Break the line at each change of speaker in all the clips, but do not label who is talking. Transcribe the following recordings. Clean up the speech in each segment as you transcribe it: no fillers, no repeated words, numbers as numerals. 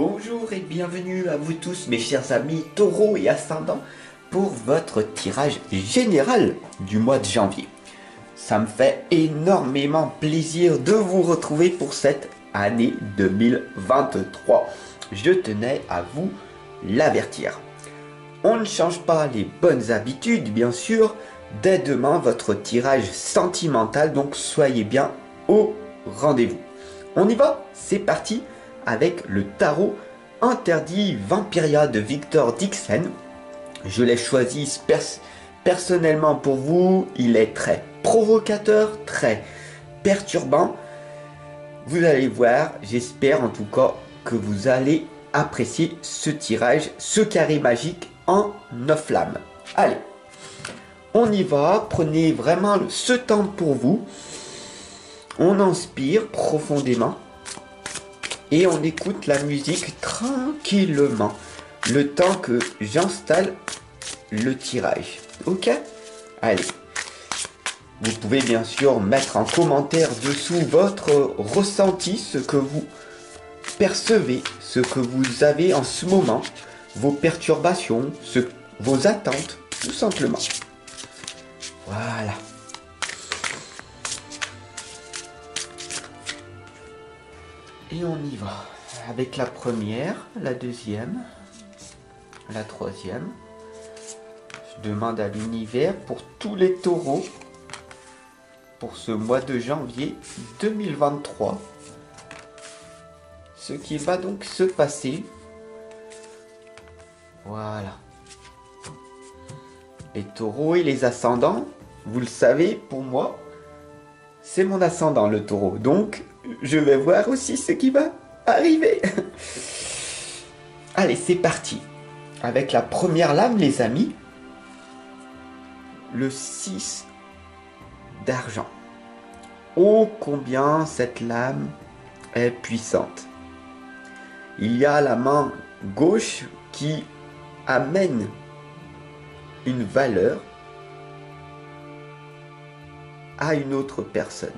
Bonjour et bienvenue à vous tous mes chers amis taureaux et ascendants pour votre tirage général du mois de janvier. Ça me fait énormément plaisir de vous retrouver pour cette année 2023. Je tenais à vous l'avertir. On ne change pas les bonnes habitudes bien sûr. Dès demain votre tirage sentimental, donc soyez bien au rendez-vous. On y va, c'est parti avec le tarot interdit Vampiria de Victor Dixon. Je l'ai choisi personnellement pour vous. Il est très provocateur, très perturbant. Vous allez voir, j'espère en tout cas que vous allez apprécier ce tirage, ce carré magique en 9 flammes. Allez, on y va, prenez vraiment ce temps pour vous. On inspire profondément et on écoute la musique tranquillement, le temps que j'installe le tirage. Ok? Allez. Vous pouvez bien sûr mettre en commentaire dessous votre ressenti, ce que vous percevez, ce que vous avez en ce moment, vos perturbations, vos attentes, tout simplement. Voilà. Et on y va avec la première, la deuxième, la troisième. Je demande à l'univers pour tous les taureaux pour ce mois de janvier 2023 ce qui va donc se passer. Voilà. Les taureaux et les ascendants, vous le savez, pour moi, c'est mon ascendant le taureau. Donc, je vais voir aussi ce qui va arriver. Allez, c'est parti. Avec la première lame, les amis. Le 6 d'argent. Oh, combien cette lame est puissante. Il y a la main gauche qui amène une valeur à une autre personne.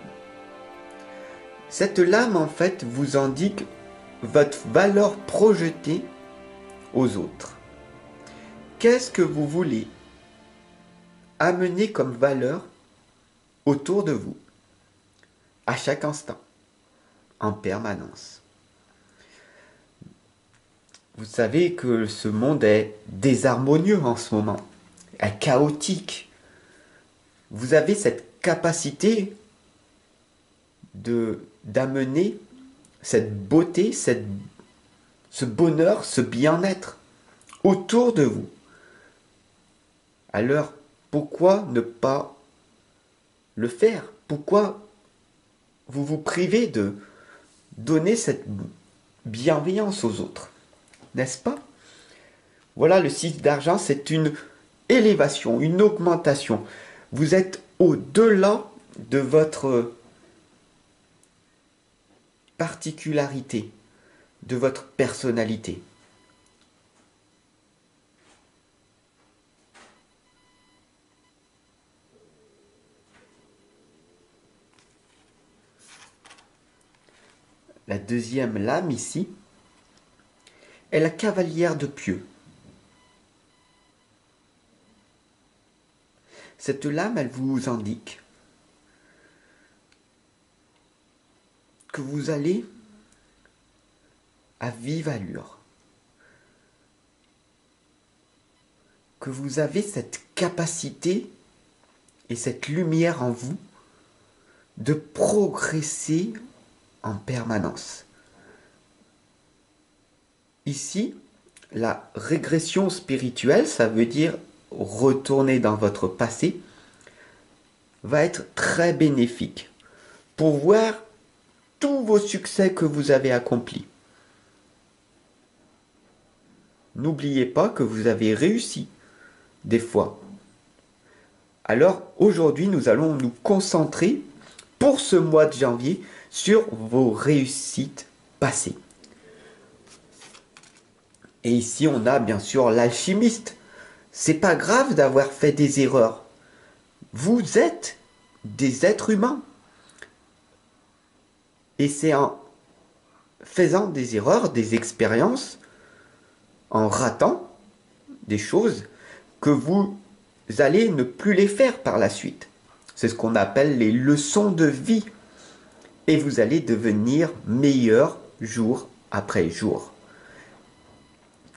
Cette lame, en fait, vous indique votre valeur projetée aux autres. Qu'est-ce que vous voulez amener comme valeur autour de vous, à chaque instant, en permanence? Vous savez que ce monde est désharmonieux en ce moment, est chaotique. Vous avez cette capacité d'amener cette beauté, ce bonheur, ce bien-être autour de vous. Alors, pourquoi ne pas le faire? Pourquoi vous vous privez de donner cette bienveillance aux autres? N'est-ce pas? Voilà, le 6 d'argent, c'est une élévation, une augmentation. Vous êtes au-delà de votre particularité, de votre personnalité. La deuxième lame ici est la cavalière de pieux. Cette lame, elle vous indique que vous allez à vive allure, que vous avez cette capacité et cette lumière en vous de progresser en permanence. Ici, la régression spirituelle, ça veut dire retourner dans votre passé, va être très bénéfique pour voir tous vos succès que vous avez accomplis. N'oubliez pas que vous avez réussi des fois. Alors aujourd'hui, nous allons nous concentrer pour ce mois de janvier sur vos réussites passées. Et ici, on a bien sûr l'alchimiste. C'est pas grave d'avoir fait des erreurs. Vous êtes des êtres humains. Et c'est en faisant des erreurs, des expériences, en ratant des choses que vous allez ne plus les faire par la suite. C'est ce qu'on appelle les leçons de vie. Et vous allez devenir meilleur jour après jour.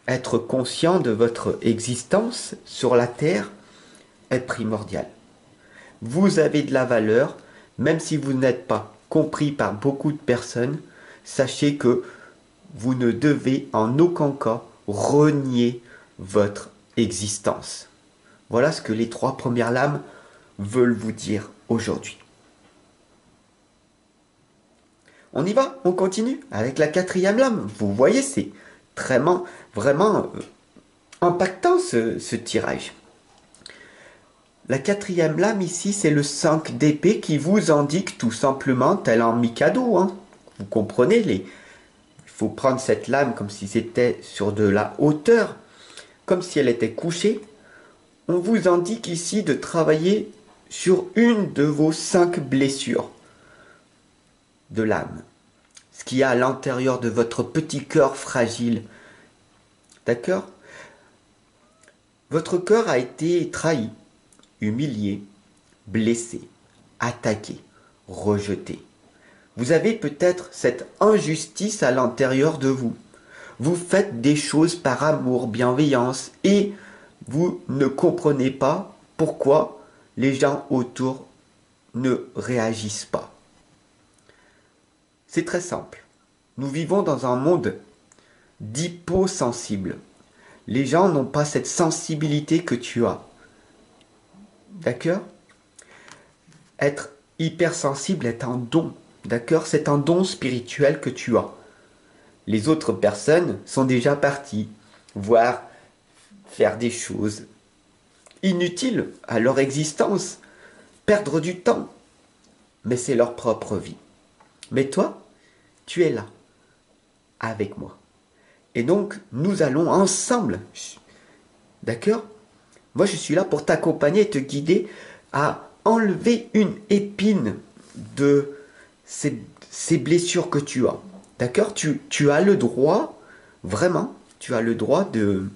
Être conscient de votre existence sur la Terre est primordial. Vous avez de la valeur, même si vous n'êtes pas compris par beaucoup de personnes, sachez que vous ne devez en aucun cas renier votre existence. Voilà ce que les 3 premières lames veulent vous dire aujourd'hui. On y va, on continue avec la 4e lame. Vous voyez, c'est vraiment impactant ce tirage. La 4e lame ici, c'est le 5 d'épée qui vous indique tout simplement, tel un Mikado. Hein. Vous comprenez, il faut prendre cette lame comme si c'était sur de la hauteur, comme si elle était couchée. On vous indique ici de travailler sur une de vos 5 blessures de l'âme. Ce qu'il y a à l'intérieur de votre petit cœur fragile. D'accord? Votre cœur a été trahi, humilié, blessé, attaqué, rejeté. Vous avez peut-être cette injustice à l'intérieur de vous. Vous faites des choses par amour, bienveillance et vous ne comprenez pas pourquoi les gens autour ne réagissent pas. C'est très simple. Nous vivons dans un monde d'hyposensibles. Les gens n'ont pas cette sensibilité que tu as. D'accord? Être hypersensible est un don. D'accord? C'est un don spirituel que tu as. Les autres personnes sont déjà parties, voire faire des choses inutiles à leur existence, perdre du temps. Mais c'est leur propre vie. Mais toi, tu es là, avec moi. Et donc, nous allons ensemble. D'accord? Moi, je suis là pour t'accompagner et te guider à enlever une épine de ces blessures que tu as. D'accord? Tu as le droit, vraiment, tu as le droit de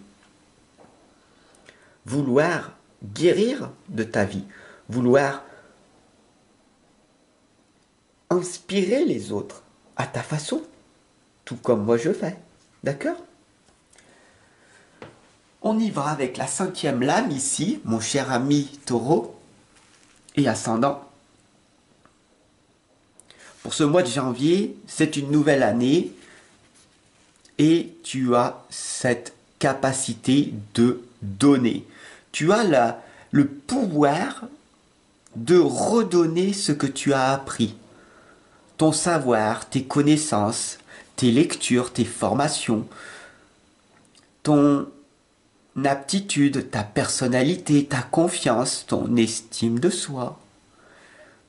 vouloir guérir de ta vie, vouloir inspirer les autres à ta façon, tout comme moi je fais. D'accord? On y va avec la 5e lame ici, mon cher ami Taureau et ascendant. Pour ce mois de janvier, c'est une nouvelle année et tu as cette capacité de donner. Tu as le pouvoir de redonner ce que tu as appris. Ton savoir, tes connaissances, tes lectures, tes formations, ton aptitude, ta personnalité, ta confiance, ton estime de soi.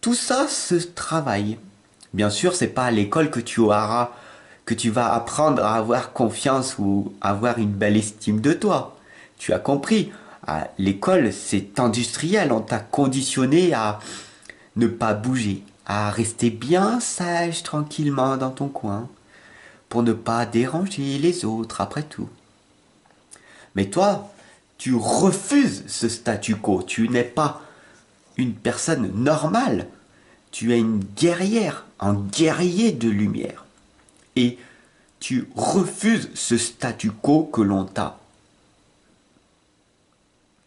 Tout ça se travaille. Bien sûr, c'est pas à l'école que tu vas apprendre à avoir confiance ou avoir une belle estime de toi. Tu as compris. À l'école, c'est industriel. On t'a conditionné à ne pas bouger, à rester bien sage tranquillement dans ton coin, pour ne pas déranger les autres après tout. Mais toi, tu refuses ce statu quo. Tu n'es pas une personne normale. Tu es une guerrière, un guerrier de lumière. Et tu refuses ce statu quo que l'on t'a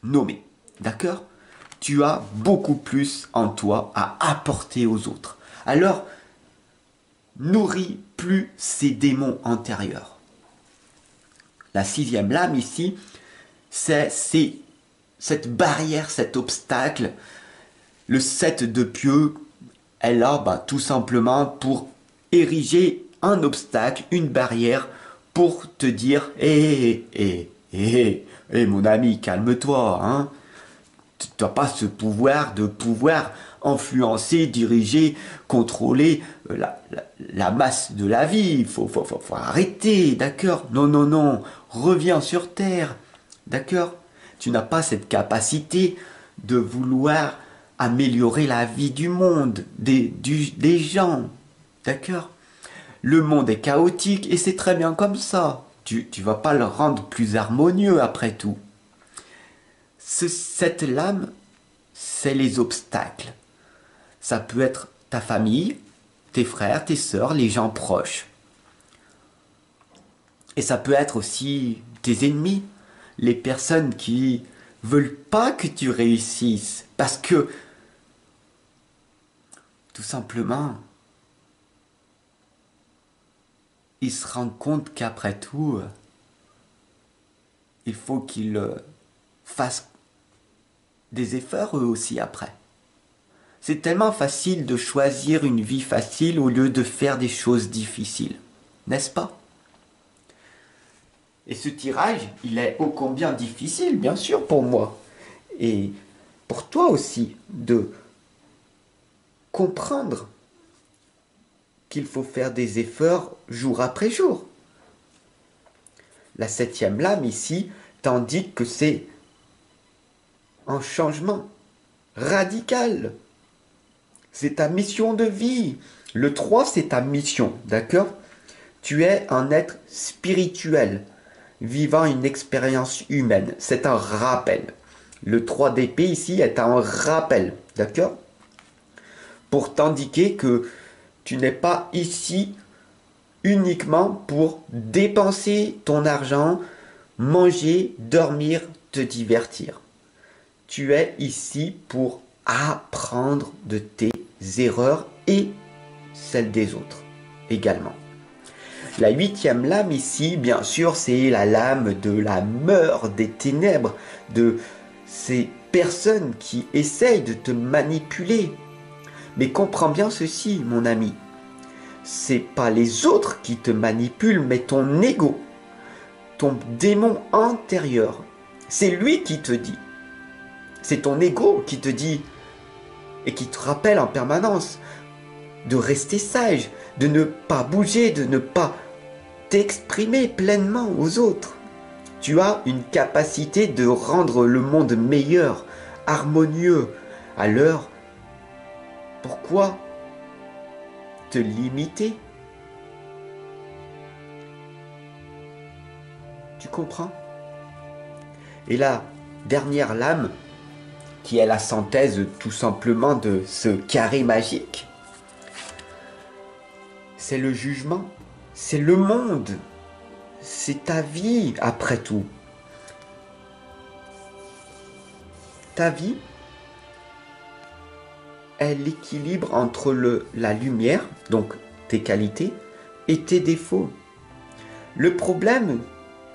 nommé. D'accord? Tu as beaucoup plus en toi à apporter aux autres. Alors, nourris plus ces démons intérieurs. La 6e lame ici, c'est cette barrière, cet obstacle. Le 7 de pieux est là tout simplement pour ériger un obstacle, une barrière, pour te dire hé, mon ami, calme-toi, hein. Tu n'as pas ce pouvoir de pouvoir influencer, diriger, contrôler la masse de la vie. Il faut arrêter, d'accord? Non, reviens sur Terre, d'accord? Tu n'as pas cette capacité de vouloir améliorer la vie du monde, des gens, d'accord? Le monde est chaotique et c'est très bien comme ça. Tu vas pas le rendre plus harmonieux après tout. Cette lame, c'est les obstacles. Ça peut être ta famille, tes frères, tes sœurs, les gens proches. Et ça peut être aussi tes ennemis, les personnes qui veulent pas que tu réussisses parce que tout simplement ils se rendent compte qu'après tout il faut qu'ils fassent des efforts eux aussi après. C'est tellement facile de choisir une vie facile au lieu de faire des choses difficiles, n'est-ce pas? Et ce tirage, il est ô combien difficile, bien sûr, pour moi. Et pour toi aussi, de comprendre qu'il faut faire des efforts jour après jour. La 7e lame ici t'indique que c'est un changement radical. C'est ta mission de vie. Le 3, c'est ta mission, d'accord? Tu es un être spirituel, vivant une expérience humaine. C'est un rappel. Le 3 d'épée ici est un rappel, d'accord? Pour t'indiquer que tu n'es pas ici uniquement pour dépenser ton argent, manger, dormir, te divertir. Tu es ici pour apprendre de tes erreurs et celles des autres également. La 8e lame ici, bien sûr, c'est la lame de la mort des ténèbres, de ces personnes qui essayent de te manipuler. Mais comprends bien ceci, mon ami. C'est pas les autres qui te manipulent, mais ton ego, ton démon intérieur. C'est lui qui te dit. C'est ton ego qui te dit et qui te rappelle en permanence de rester sage, de ne pas bouger, de ne pas t'exprimer pleinement aux autres. Tu as une capacité de rendre le monde meilleur, harmonieux. Alors, pourquoi te limiter? Tu comprends? Et la dernière lame, qui est la synthèse tout simplement de ce carré magique, c'est le jugement, c'est le monde, c'est ta vie après tout. Ta vie est l'équilibre entre la lumière, donc tes qualités, et tes défauts. Le problème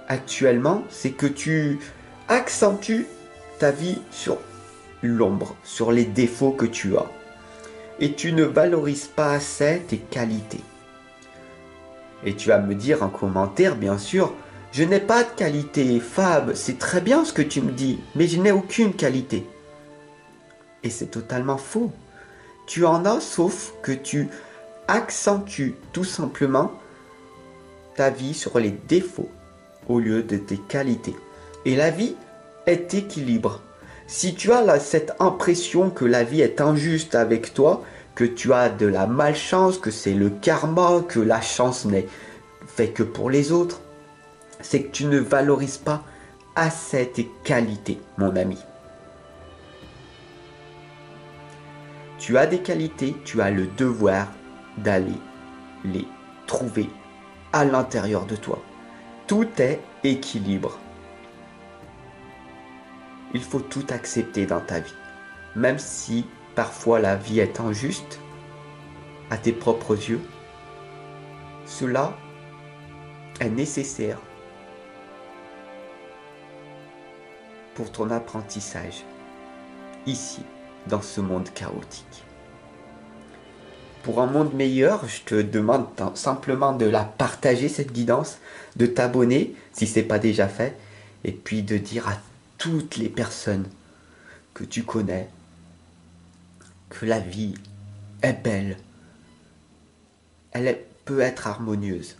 actuellement, c'est que tu accentues ta vie sur l'ombre, sur les défauts que tu as. Et tu ne valorises pas assez tes qualités. Et tu vas me dire en commentaire, bien sûr, je n'ai pas de qualité, Fab, c'est très bien ce que tu me dis, mais je n'ai aucune qualité. Et c'est totalement faux. Tu en as, sauf que tu accentues tout simplement ta vie sur les défauts au lieu de tes qualités. Et la vie est équilibre. Si tu as cette impression que la vie est injuste avec toi, que tu as de la malchance, que c'est le karma, que la chance n'est faite que pour les autres, c'est que tu ne valorises pas assez tes qualités, mon ami. Tu as des qualités, tu as le devoir d'aller les trouver à l'intérieur de toi. Tout est équilibre. Il faut tout accepter dans ta vie. Même si parfois la vie est injuste à tes propres yeux, cela est nécessaire pour ton apprentissage ici, dans ce monde chaotique. Pour un monde meilleur, je te demande simplement de la partager, cette guidance, de t'abonner si ce n'est pas déjà fait, et puis de dire à toutes les personnes que tu connais que la vie est belle, peut être harmonieuse.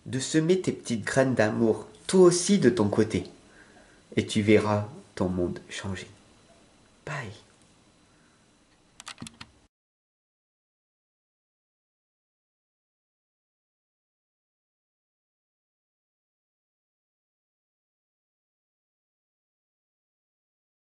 De semer tes petites graines d'amour, toi aussi de ton côté, et tu verras ton monde changer. Bye.